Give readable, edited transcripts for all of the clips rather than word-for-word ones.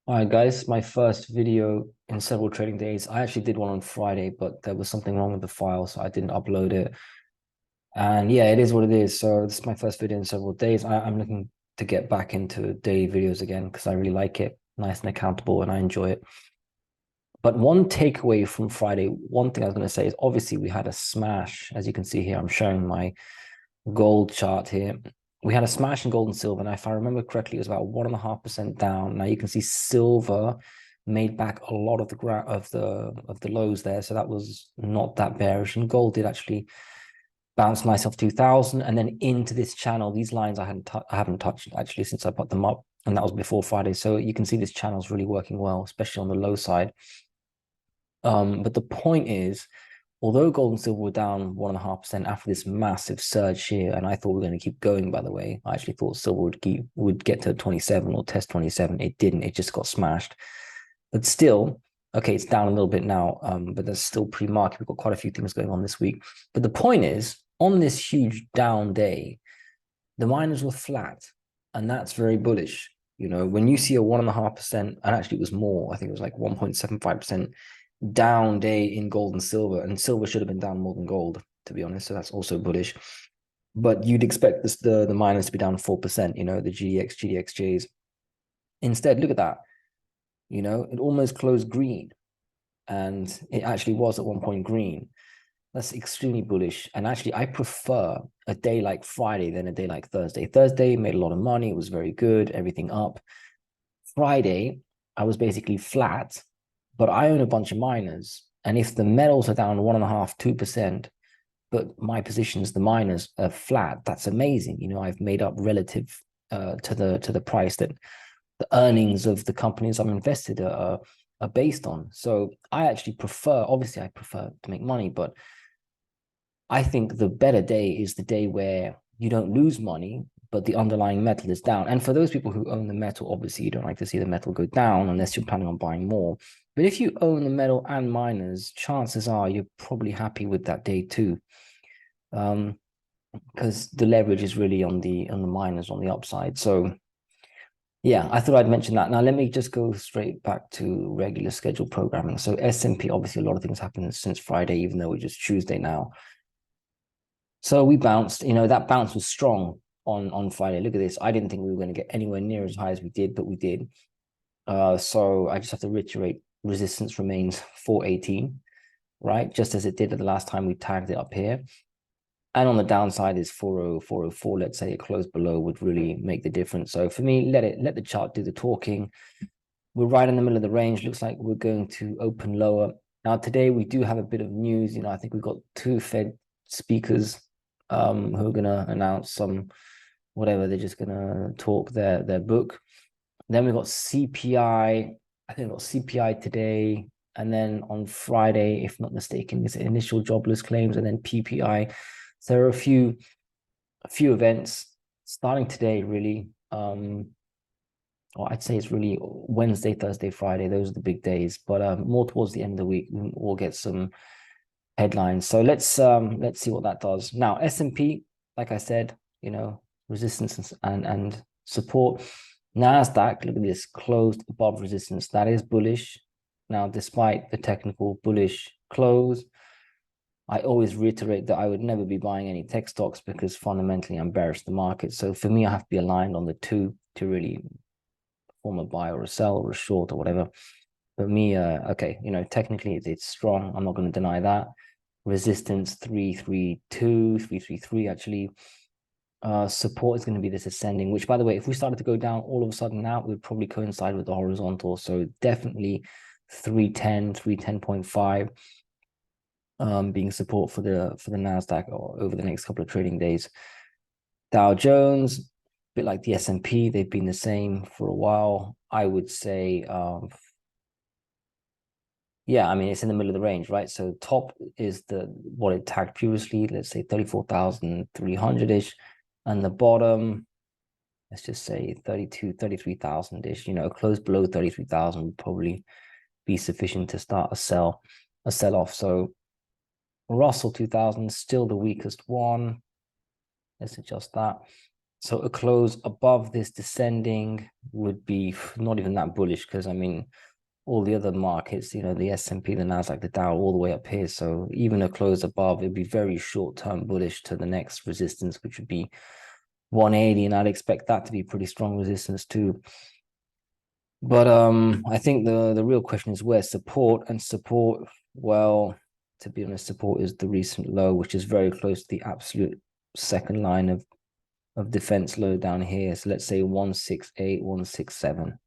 All right, guys, my first video in several trading days. I actually did one on Friday, but there was something wrong with the file, so I didn't upload it. And yeah, it is what it is. So this is my first video in several days. I'm looking to get back into daily videos again because I really like it, nice and accountable, and I enjoy it. But one takeaway from Friday, one thing I was going to say is obviously we had a smash. As you can see here, I'm showing my gold chart here. We had a smash in gold and silver. And if I remember correctly, it was about 1.5% down. Now you can see silver made back a lot of the lows there. So that was not that bearish. And gold did actually bounce nice off 2000 and then into this channel. These lines I haven't touched actually since I put them up. And that was before Friday. So you can see this channel is really working well, especially on the low side. But the point is, although gold and silver were down 1.5% after this massive surge here, and I thought we were going to keep going, by the way, I actually thought silver would get to 27 or test 27. It didn't, it just got smashed. But still, okay, it's down a little bit now, but that's still pre-market. We've got quite a few things going on this week. But the point is, on this huge down day, the miners were flat, and that's very bullish. You know, when you see a 1.5%, and actually it was more, I think it was like 1.75% down day in gold and silver should have been down more than gold, to be honest. So that's also bullish. But you'd expect the miners to be down 4%, you know, the GDXJs. Instead, look at that. You know, it almost closed green. And it actually was at one point green. That's extremely bullish. And actually, I prefer a day like Friday than a day like Thursday. Thursday made a lot of money. It was very good, everything up. Friday, I was basically flat, but I own a bunch of miners. And if the metals are down 1.5%, 2%, but my positions, the miners, are flat, that's amazing. You know, I've made up relative to the price that the earnings of the companies I'm invested are based on. So I actually prefer, obviously, I prefer to make money, but I think the better day is the day where you don't lose money, but the underlying metal is down. And for those people who own the metal, obviously you don't like to see the metal go down unless you're planning on buying more. But if you own the metal and miners, chances are you're probably happy with that day too. Because the leverage is really on the miners on the upside. So yeah, I thought I'd mention that. Now let me just go straight back to regular scheduled programming. So S&P, obviously a lot of things happened since Friday, even though we're just Tuesday now. So we bounced, you know, that bounce was strong on Friday. Look at this. I didn't think we were going to get anywhere near as high as we did, but we did. So I just have to reiterate, resistance remains 418, right? Just as it did at the last time we tagged it up here. And on the downside is 404. Let's say it closed below would really make the difference. So for me, let the chart do the talking. We're right in the middle of the range. Looks like we're going to open lower. Now, today we do have a bit of news. You know, I think we've got two Fed speakers who are going to announce some whatever. They're just going to talk their book. Then we've got CPI. I think we've got CPI today. And then on Friday, if not mistaken, is initial jobless claims and then PPI. So there are a few events starting today, really. Or I'd say it's really Wednesday, Thursday, Friday. Those are the big days. But more towards the end of the week, we'll get some headlines. So let's see what that does. Now, S&P, like I said, you know, resistance and support. Nasdaq, look at this, closed above resistance. That is bullish. Now, despite the technical bullish close, I always reiterate that I would never be buying any tech stocks because fundamentally I'm bearish the market. So for me, I have to be aligned on the two to really form a buy or a sell or a short or whatever. For me, okay, you know, technically it's strong. I'm not going to deny that. Resistance 332, 333 actually. Support is going to be this ascending, which by the way, if we started to go down all of a sudden now, it would probably coincide with the horizontal. So definitely 310, 310.5 being support for the Nasdaq over the next couple of trading days. Dow Jones, a bit like the S&P, they've been the same for a while. I would say yeah, I mean, it's in the middle of the range, right? So top is what it tagged previously, let's say 34,300-ish. And the bottom, let's just say 33,000-ish, you know, close below 33,000 would probably be sufficient to start a sell off. So Russell 2000 still the weakest one. Let's adjust that. So a close above this descending would be not even that bullish, because I mean, all the other markets, you know, the S&P, the Nasdaq, the Dow, all the way up here. So even a close above, it'd be very short-term bullish to the next resistance, which would be 180, and I'd expect that to be pretty strong resistance too. But I think the real question is where support, and support, well, to be honest, support is the recent low, which is very close to the absolute second line of defense low down here. So let's say 168, 167.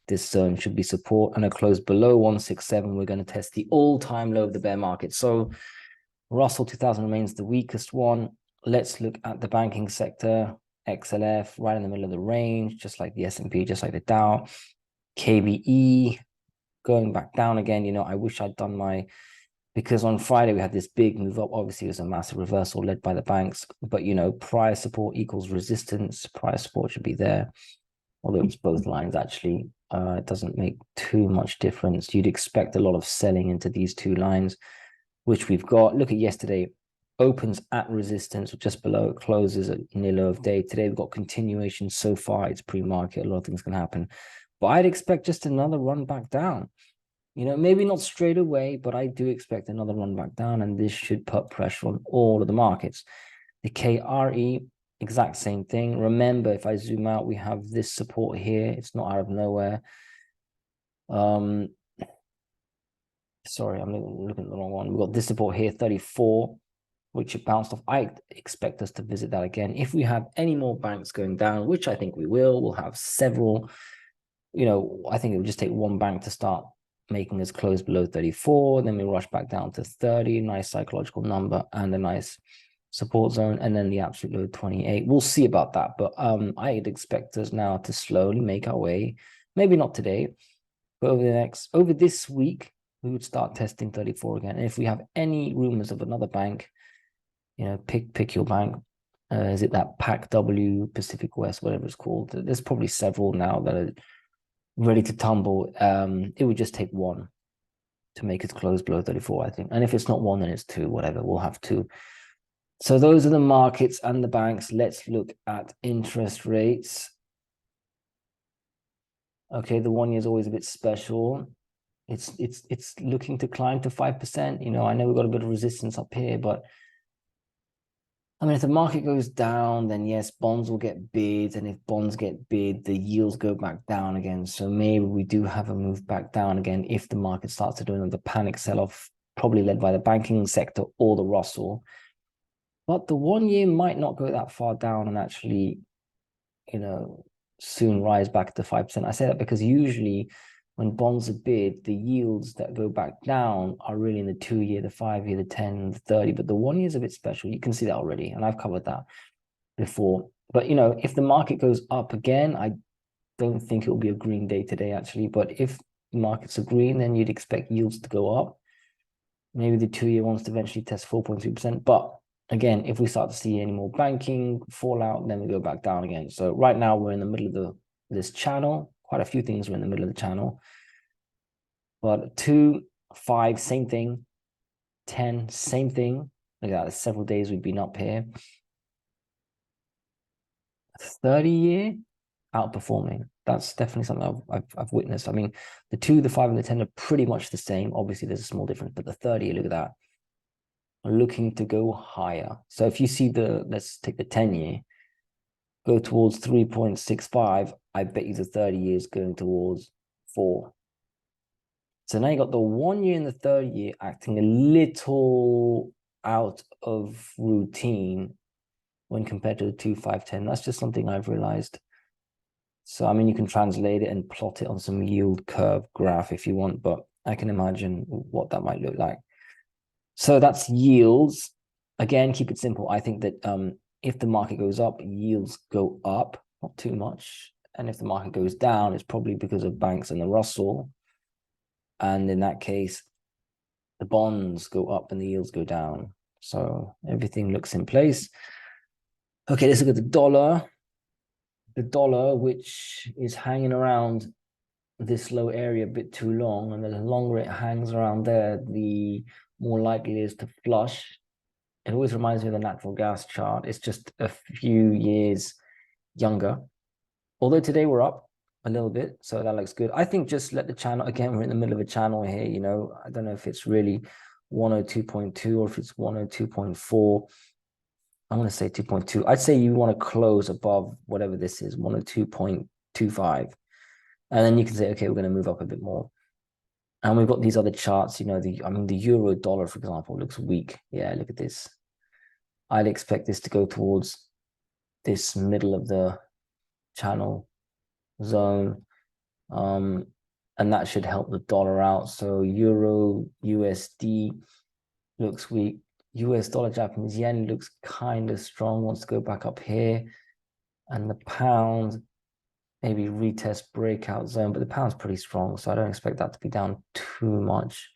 This zone should be support, and a close below 167. We're going to test the all-time low of the bear market. So Russell 2000 remains the weakest one. Let's look at the banking sector. XLF right in the middle of the range, just like the S&P, just like the Dow. KBE going back down again. You know, I wish I'd done my, because on Friday we had this big move up. Obviously, it was a massive reversal led by the banks, but you know, prior support equals resistance. Prior support should be there, although it's both lines actually. It doesn't make too much difference. You'd expect a lot of selling into these two lines, which we've got. Look at yesterday, opens at resistance or just below, it closes at near low of day. Today we've got continuation so far. It's pre-market, a lot of things can happen, but I'd expect just another run back down. You know, maybe not straight away, but I do expect another run back down, and this should put pressure on all of the markets. The KRE, exact same thing. Remember, if I zoom out, we have this support here. It's not out of nowhere. Sorry, I'm looking at the wrong one. We've got this support here, 34, which it bounced off. I expect us to visit that again. If we have any more banks going down, which I think we will, we'll have several. You know, I think it would just take one bank to start making us close below 34. Then we rush back down to 30, nice psychological number and a nice support zone, and then the absolute low 28. We'll see about that, but I'd expect us now to slowly make our way, maybe not today, but over this week, we would start testing 34 again. And if we have any rumors of another bank, you know, pick your bank. Is it that PACW, Pacific West, whatever it's called? There's probably several now that are ready to tumble. It would just take one to make it close below 34, I think. And if it's not one, then it's two, whatever. We'll have two. So those are the markets and the banks. Let's look at interest rates. Okay, the 1 year is always a bit special. It's looking to climb to 5%. You know, I know we've got a bit of resistance up here, but I mean, if the market goes down, then yes, bonds will get bid, and if bonds get bid, the yields go back down again. So maybe we do have a move back down again if the market starts to do another panic sell-off, probably led by the banking sector or the Russell. But the 1 year might not go that far down and actually, you know, soon rise back to 5%. I say that because usually when bonds are bid, the yields that go back down are really in the 2 year, the 5 year, the 10, the 30, but the 1 year is a bit special. You can see that already, and I've covered that before. But, you know, if the market goes up again, I don't think it will be a green day today, actually. But if markets are green, then you'd expect yields to go up. Maybe the 2 year wants to eventually test 4.3%. But again, if we start to see any more banking fallout, then we go back down again. So right now we're in the middle of this channel. Quite a few things are in the middle of the channel. But 2, 5, same thing. 10, same thing. Look at that, several days we've been up here. 30 year outperforming. That's definitely something I've witnessed. I mean, the 2, the 5, and the 10 are pretty much the same. Obviously, there's a small difference, but the 30, look at that, are looking to go higher. So if you see let's take the 10 year, go towards 3.65, I bet you the 30 years going towards 4. So now you got the 1 year and the 30 year acting a little out of routine when compared to the 2, 5, 10. That's just something I've realized. So, I mean, you can translate it and plot it on some yield curve graph if you want, but I can imagine what that might look like. So that's yields. Again, keep it simple. I think that if the market goes up, yields go up, not too much. And if the market goes down, it's probably because of banks and the Russell. And in that case, the bonds go up and the yields go down. So everything looks in place. Okay, let's look at the dollar. The dollar, which is hanging around this low area a bit too long, and the longer it hangs around there, the more likely it is to flush. It always reminds me of the natural gas chart. It's just a few years younger. Although today we're up a little bit, so that looks good. I think just let the channel, again, we're in the middle of a channel here, you know, I don't know if it's really 102.2 or if it's 102.4. I'm going to say 2.2. I'd say you want to close above whatever this is, 102.25. And then you can say, okay, we're going to move up a bit more. And we've got these other charts, you know, the euro dollar, for example, looks weak. Yeah, look at this. I'd expect this to go towards this middle of the channel zone. And that should help the dollar out. So euro, USD looks weak. US dollar, Japanese yen looks kind of strong, wants to go back up here. And the pound, maybe retest breakout zone, but the pound's pretty strong, so I don't expect that to be down too much.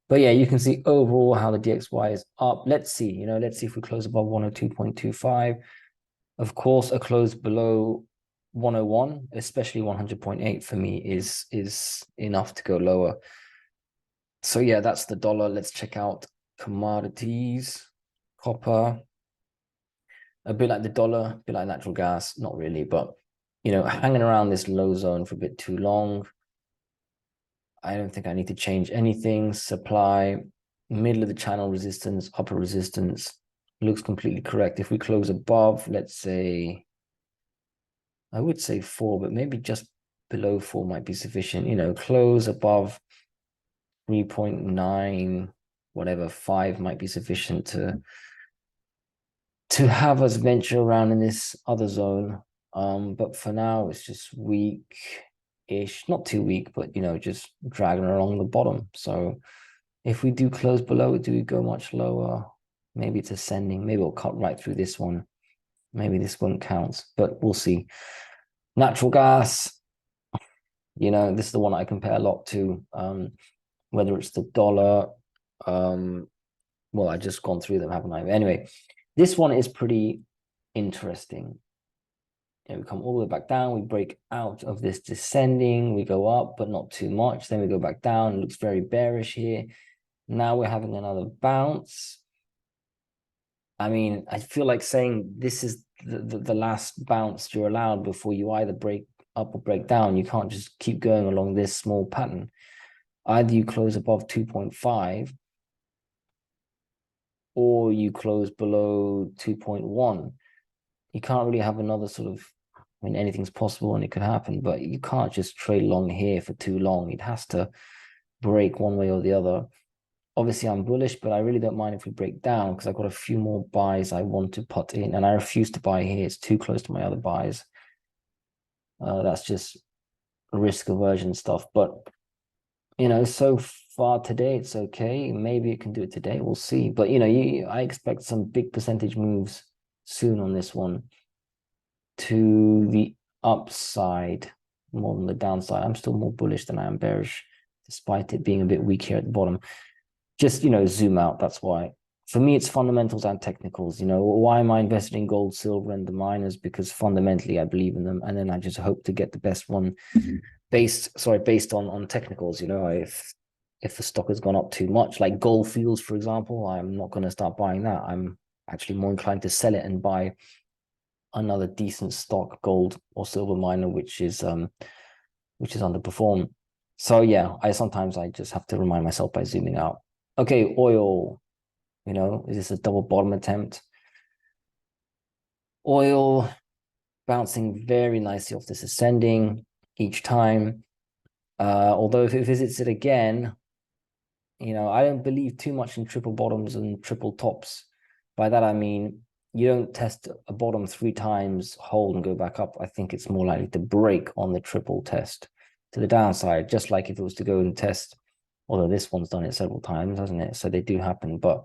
But yeah, you can see overall how the DXY is up. Let's see, you know, let's see if we close above 102.25. Of course, a close below 101, especially 100.8 for me is enough to go lower. So yeah, that's the dollar. Let's check out commodities, copper, a bit like the dollar, a bit like natural gas, not really, but you know, hanging around this low zone for a bit too long. I don't think I need to change anything. Supply, middle of the channel resistance, upper resistance, looks completely correct. If we close above, let's say, I would say 4, but maybe just below 4 might be sufficient. You know, close above 3.9, whatever, 5 might be sufficient to have us venture around in this other zone. But for now, it's just weak-ish, not too weak, but you know, just dragging along the bottom. So if we do close below it, do we go much lower? Maybe it's ascending. Maybe we'll cut right through this one. Maybe this one counts, but we'll see. Natural gas, you know, this is the one I compare a lot to, whether it's the dollar. Well, I just gone through them, haven't I? Anyway, this one is pretty interesting. You know, we come all the way back down, we break out of this descending, we go up, but not too much. Then we go back down, it looks very bearish here. Now we're having another bounce. I mean, I feel like saying this is the last bounce you're allowed before you either break up or break down. You can't just keep going along this small pattern. Either you close above 2.5 or you close below 2.1. You can't really have another sort of, I mean, anything's possible and it could happen, but you can't just trade long here for too long. It has to break one way or the other. Obviously, I'm bullish, but I really don't mind if we break down because I've got a few more buys I want to put in, and I refuse to buy here. It's too close to my other buys. That's just risk aversion stuff. But, you know, so far today, it's okay. Maybe it can do it today. We'll see. But, you know, I expect some big percentage moves soon on this one to the upside more than the downside. I'm still more bullish than I am bearish, despite it being a bit weak here at the bottom. Just, you know, zoom out. That's why. For me, it's fundamentals and technicals. You know, why am I invested in gold, silver, and the miners? Because fundamentally, I believe in them, and then I just hope to get the best one based on technicals. You know, if the stock has gone up too much, like Gold Fields, for example, I'm not going to start buying that. I'm actually more inclined to sell it and buy another decent stock, gold or silver miner, which is underperformed. So yeah, I sometimes just have to remind myself by zooming out. Okay, oil, you know, is this a double bottom attempt? Oil bouncing very nicely off this ascending each time. Although if it visits it again, you know, I don't believe too much in triple bottoms and triple tops. By that, I mean, you don't test a bottom 3 times, hold and go back up. I think it's more likely to break on the triple test to the downside, just like if it was to go and test, although this one's done it several times, hasn't it? So they do happen. But,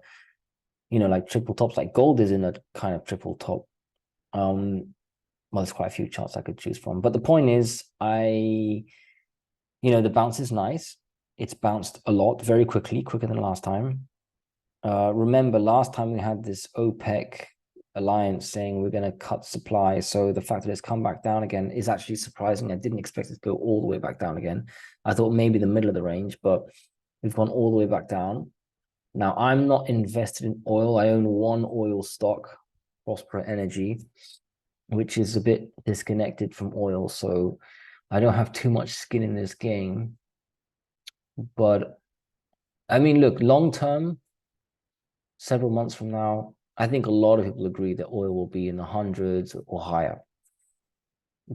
you know, like triple tops, like gold is in a kind of triple top. Well, there's quite a few charts I could choose from. But the point is, you know, the bounce is nice. It's bounced a lot, very quickly, quicker than last time. Remember, last time we had this OPEC alliance saying we're going to cut supply. So the fact that it's come back down again is actually surprising. I didn't expect it to go all the way back down again. I thought maybe the middle of the range, but we've gone all the way back down. Now, I'm not invested in oil. I own one oil stock, Prospera Energy. which is a bit disconnected from oil. So I don't have too much skin in this game. But I mean, look, long term, several months from now, I think a lot of people agree that oil will be in the hundreds or higher.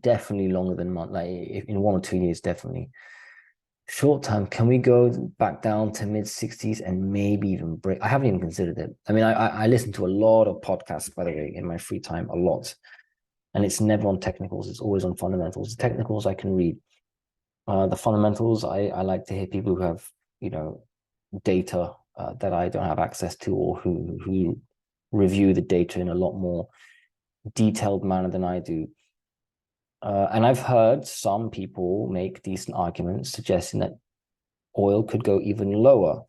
Definitely longer than month, like in 1 or 2 years, definitely. Short term, can we go back down to mid 60s and maybe even break? I haven't even considered it. I mean, I listen to a lot of podcasts, by the way, in my free time, a lot. And it's never on technicals, it's always on fundamentals. The technicals I can read. The fundamentals, I like to hear people who have, data that I don't have access to, or who review the data in a lot more detailed manner than I do. And I've heard some people make decent arguments suggesting that oil could go even lower,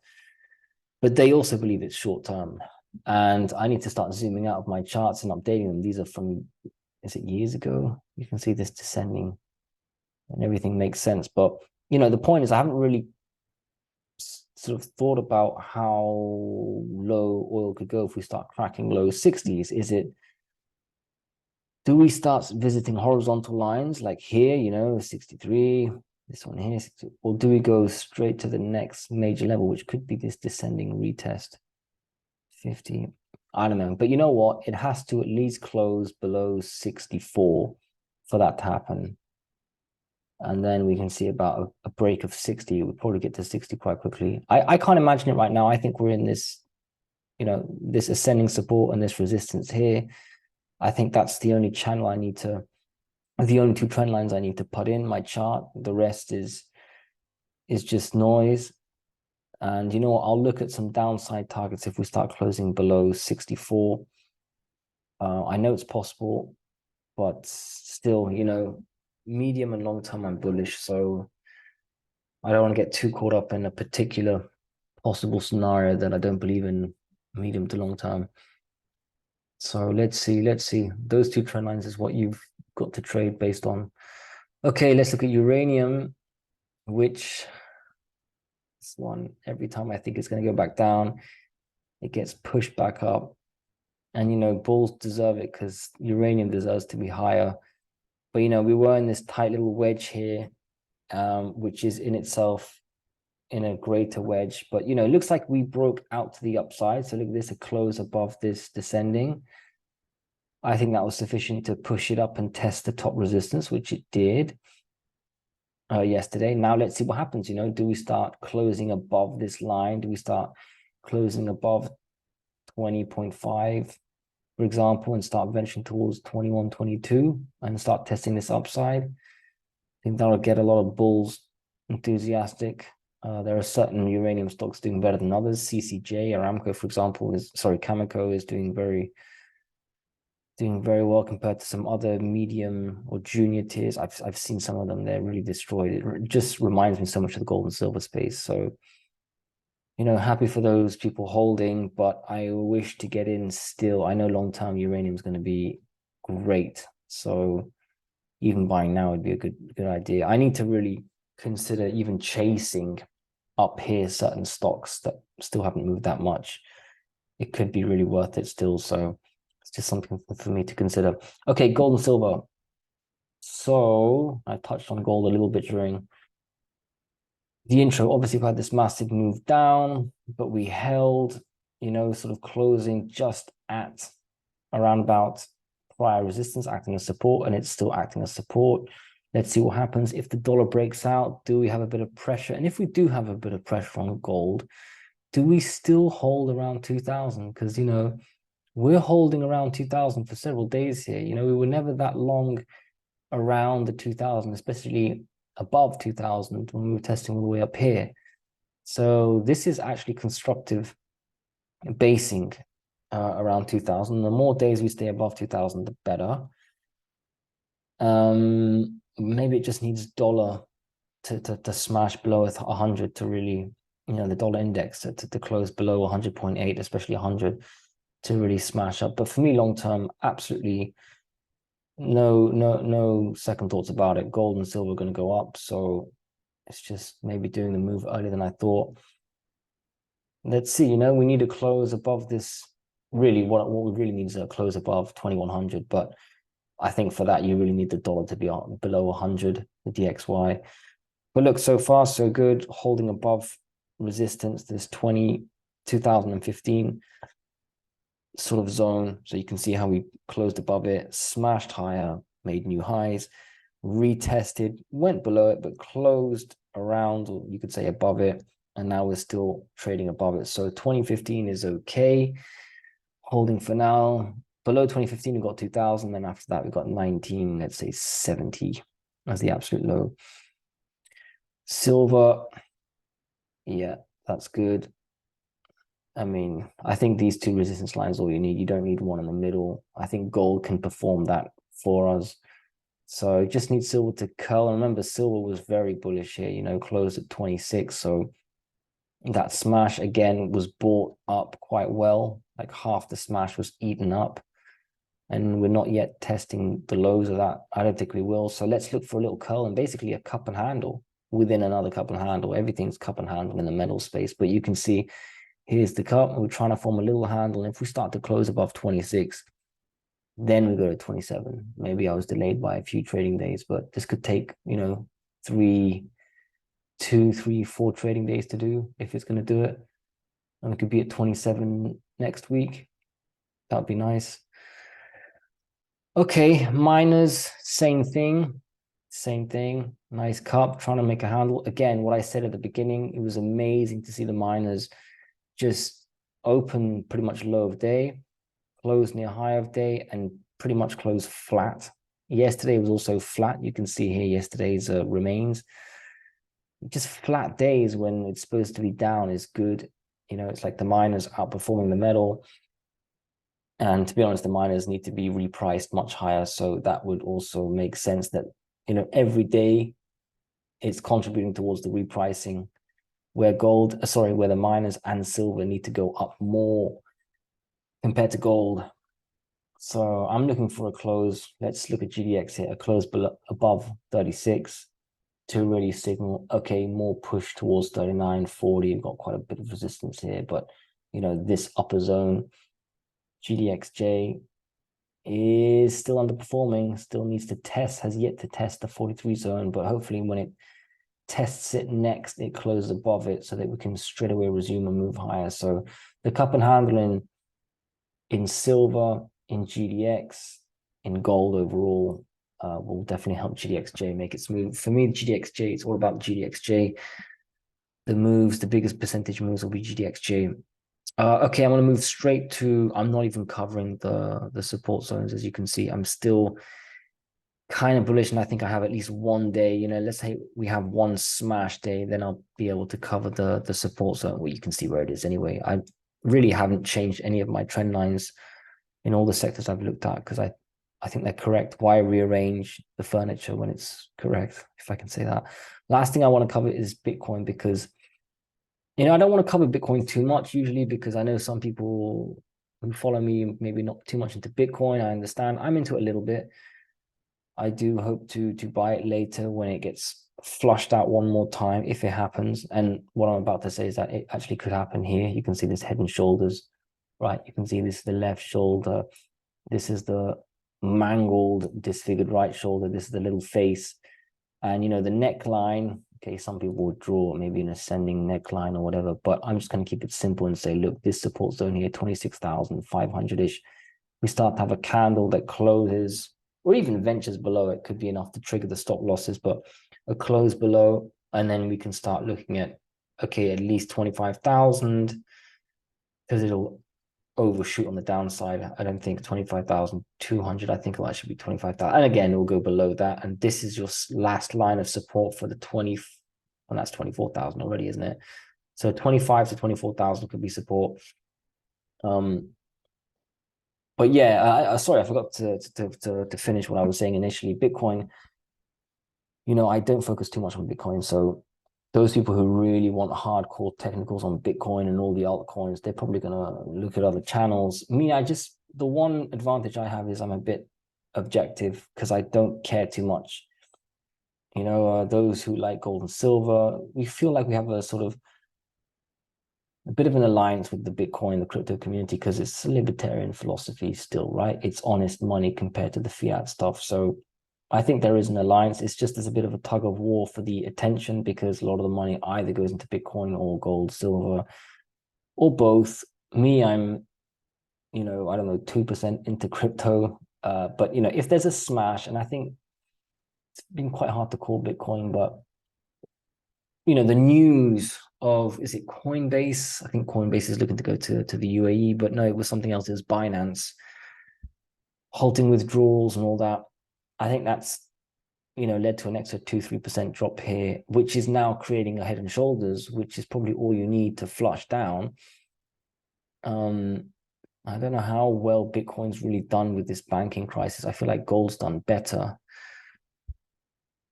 but they also believe it's short term. And I need to start zooming out of my charts and updating them. These are from, is it years ago? You can see this descending and everything makes sense. But, the point is I haven't really sort of thought about how low oil could go if we start cracking low 60s. Do we start visiting horizontal lines like here, 63, this one here, or do we go straight to the next major level, which could be this descending retest, 50? I don't know. But you know what? It has to at least close below 64 for that to happen. And then we can see about a break of 60. We'll probably get to 60 quite quickly. I can't imagine it right now. I think we're in this, this ascending support and this resistance here. I think that's the only channel the only two trend lines I need to put in my chart. The rest is just noise. And I'll look at some downside targets if we start closing below 64. I know it's possible, but still, medium and long term, I'm bullish. So I don't want to get too caught up in a particular possible scenario that I don't believe in medium to long term. So let's see. Those two trend lines is what you've got to trade based on. Okay, let's look at uranium, which this one, every time I think it's going to go back down, it gets pushed back up. And, bulls deserve it because uranium deserves to be higher. But, we were in this tight little wedge here, which is in itself in a greater wedge. But, it looks like we broke out to the upside. So look at this, a close above this descending. I think that was sufficient to push it up and test the top resistance, which it did yesterday. Now let's see what happens. Do we start closing above this line? Do we start closing above 20.5, for example, and start venturing towards 21, 22 and start testing this upside? I think that'll get a lot of bulls enthusiastic. There are certain uranium stocks doing better than others. CCJ, Aramco, for example, Cameco is doing very well compared to some other medium or junior tiers. I've seen some of them, they're really destroyed. It just reminds me so much of the gold and silver space. So, happy for those people holding, but I wish to get in still. I know long-term uranium is going to be great. So even buying now would be a good idea. I need to really consider even chasing up here certain stocks that still haven't moved that much. It could be really worth it still. So it's just something for me to consider. Okay, gold and silver. So I touched on gold a little bit during the intro. Obviously, we had this massive move down, but we held, sort of closing just at around about prior resistance, acting as support, and it's still acting as support. Let's see what happens. If the dollar breaks out, do we have a bit of pressure? And if we do have a bit of pressure on gold, do we still hold around 2000? Because, we're holding around 2000 for several days here. We were never that long around the 2000, especially above 2000 when we were testing all the way up here. So this is actually constructive basing around 2000. The more days we stay above 2000, the better. Maybe it just needs dollar to smash below 100 to really, the dollar index to close below 100.8, especially 100, to really smash up. But for me, long term, absolutely no second thoughts about it. Gold and silver are going to go up, so it's just maybe doing the move earlier than I thought. Let's see. We need to close above this. Really, what we really need is a close above 2100. But I think for that, you really need the dollar to be below 100, the DXY. But look, so far, so good, holding above resistance, this 2015 sort of zone. So you can see how we closed above it, smashed higher, made new highs, retested, went below it, but closed around, or you could say above it. And now we're still trading above it. So 2015 is okay, holding for now. Below 2015, we got 2000. Then after that, we got 19, let's say 70 as the absolute low. Silver, yeah, that's good. I mean, I think these two resistance lines are all you need. You don't need one in the middle. I think gold can perform that for us. So just need silver to curl. And remember, silver was very bullish here, you know, closed at 26. So that smash again was bought up quite well. Like half the smash was eaten up. And we're not yet testing the lows of that. I don't think we will. So let's look for a little curl and basically a cup and handle within another cup and handle. Everything's cup and handle in the metal space. But you can see here's the cup. We're trying to form a little handle. And if we start to close above 26, then we go to 27. Maybe I was delayed by a few trading days, but this could take, you know, 2, 3, 4 trading days to do if it's going to do it. And it could be at 27 next week. That'd be nice. Okay, miners, same thing. Nice cup, trying to make a handle. Again, what I said at the beginning, it was amazing to see the miners just open pretty much low of day, close near high of day, and pretty much close flat. Yesterday was also flat. You can see here yesterday's remains. Just flat days when it's supposed to be down is good. You know, it's like the miners outperforming the metal. And to be honest, the miners need to be repriced much higher. So that would also make sense that, you know, every day it's contributing towards the repricing where where the miners and silver need to go up more compared to gold. So I'm looking for a close. Let's look at GDX here, a close above 36 to really signal, okay, more push towards 39, 40. We've got quite a bit of resistance here, but, you know, this upper zone, GDXJ is still underperforming, still needs to test, has yet to test the 43 zone, but hopefully when it tests it next, it closes above it so that we can straight away resume and move higher. So the cup and handle in silver, in GDX, in gold overall will definitely help GDXJ make its move. For me, GDXJ, it's all about GDXJ. The moves, the biggest percentage moves will be GDXJ. Okay, I'm going to move straight to, I'm not even covering the support zones. As you can see, I'm still kind of bullish, and I think I have at least one day, you know, let's say we have one smash day, then I'll be able to cover the support zone. Well, you can see where it is anyway. I really haven't changed any of my trend lines in all the sectors I've looked at because I think they're correct. Why rearrange the furniture when it's correct, if I can say that? Last thing I want to cover is Bitcoin because, you know, I don't want to cover Bitcoin too much usually because I know some people who follow me maybe not too much into Bitcoin. I understand. I'm into it a little bit. I do hope to buy it later when it gets flushed out one more time, if it happens. And what I'm about to say is that it actually could happen here. You can see this head and shoulders, right? You can see this is the left shoulder. This is the mangled, disfigured right shoulder. This is the little face. And, you know, the neckline, okay, some people would draw maybe an ascending neckline or whatever, but I'm just going to keep it simple and say, look, this support zone here, 26,500-ish. We start to have a candle that closes or even ventures below it, could be enough to trigger the stop losses, but a close below, and then we can start looking at, okay, at least 25,000 because it'll overshoot on the downside. I don't think 25,200. I think it'll actually be 25,000. And again, it will go below that. And this is your last line of support for the 20, and that's 24,000 already, isn't it? So 25 to 24,000 could be support. But yeah, sorry, I forgot to finish what I was saying initially. Bitcoin, you know, I don't focus too much on Bitcoin. So those people who really want hardcore technicals on Bitcoin and all the altcoins, they're probably going to look at other channels. Me, the one advantage I have is I'm a bit objective because I don't care too much. You know, those who like gold and silver, we feel like we have a sort of a bit of an alliance with the Bitcoin, the crypto community, because it's a libertarian philosophy still, right? It's honest money compared to the fiat stuff. So I think there is an alliance. It's just there's a bit of a tug of war for the attention because a lot of the money either goes into Bitcoin or gold, silver, or both. Me, I'm, I don't know, 2% into crypto. But if there's a smash, and I think it's been quite hard to call Bitcoin, but the news of, is it Coinbase? I think Coinbase is looking to go to the UAE, but no, it was something else. It was Binance halting withdrawals and all that. I think that's led to an extra 2-3% drop here, which is now creating a head and shoulders, which is probably all you need to flush down. I don't know how well Bitcoin's really done with this banking crisis. I feel like gold's done better,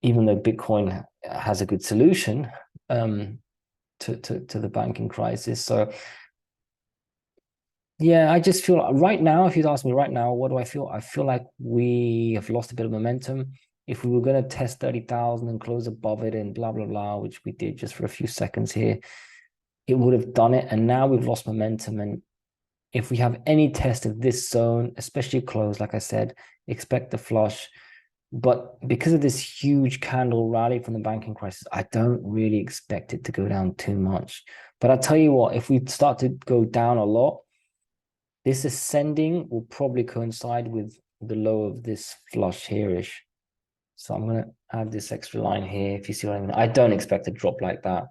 even though Bitcoin has a good solution to the banking crisis. So yeah, I just feel right now, if you'd ask me right now, what do I feel? I feel like we have lost a bit of momentum. If we were going to test 30,000 and close above it and blah, blah, blah, which we did just for a few seconds here, it would have done it. And now we've lost momentum. And if we have any test of this zone, especially close, like I said, expect the flush. But because of this huge candle rally from the banking crisis, I don't really expect it to go down too much. But I'll tell you what, if we start to go down a lot, this ascending will probably coincide with the low of this flush here-ish. So I'm going to add this extra line here, if you see what I mean. I don't expect a drop like that.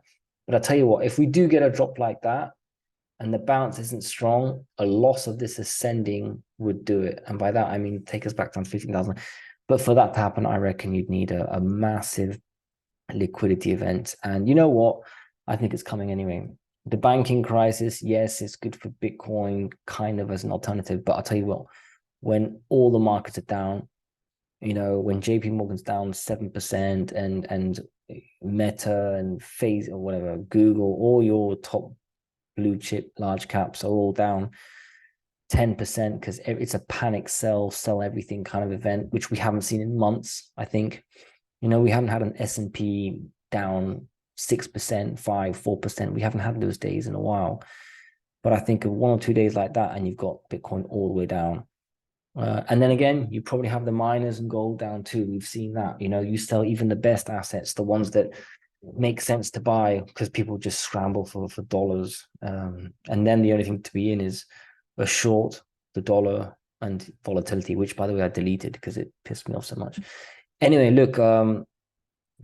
But I'll tell you what, if we do get a drop like that, and the bounce isn't strong, a loss of this ascending would do it. And by that, I mean, take us back down to 15,000. But for that to happen, I reckon you'd need a massive liquidity event. And you know what? I think it's coming anyway. The banking crisis, yes, it's good for Bitcoin kind of as an alternative. But I'll tell you what, when all the markets are down, when JP Morgan's down 7% and Meta and Face or whatever, Google, all your top blue chip large caps are all down 10% because it's a panic sell everything kind of event, which we haven't seen in months. I think we haven't had an S&P down 6%, 5-4%. We haven't had those days in a while. But I think of 1 or 2 days like that and you've got Bitcoin all the way down. And then again, you probably have the miners and gold down too. We've seen that. You sell even the best assets, the ones that make sense to buy, because people just scramble for dollars. And then the only thing to be in is a short, the dollar, and volatility, which, by the way, I deleted because it pissed me off so much. Anyway, look, the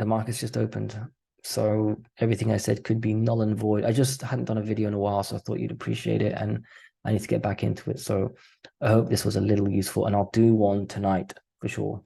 market's just opened. So everything I said could be null and void. I just hadn't done a video in a while, so I thought you'd appreciate it. And I need to get back into it. So I hope this was a little useful, and I'll do one tonight for sure.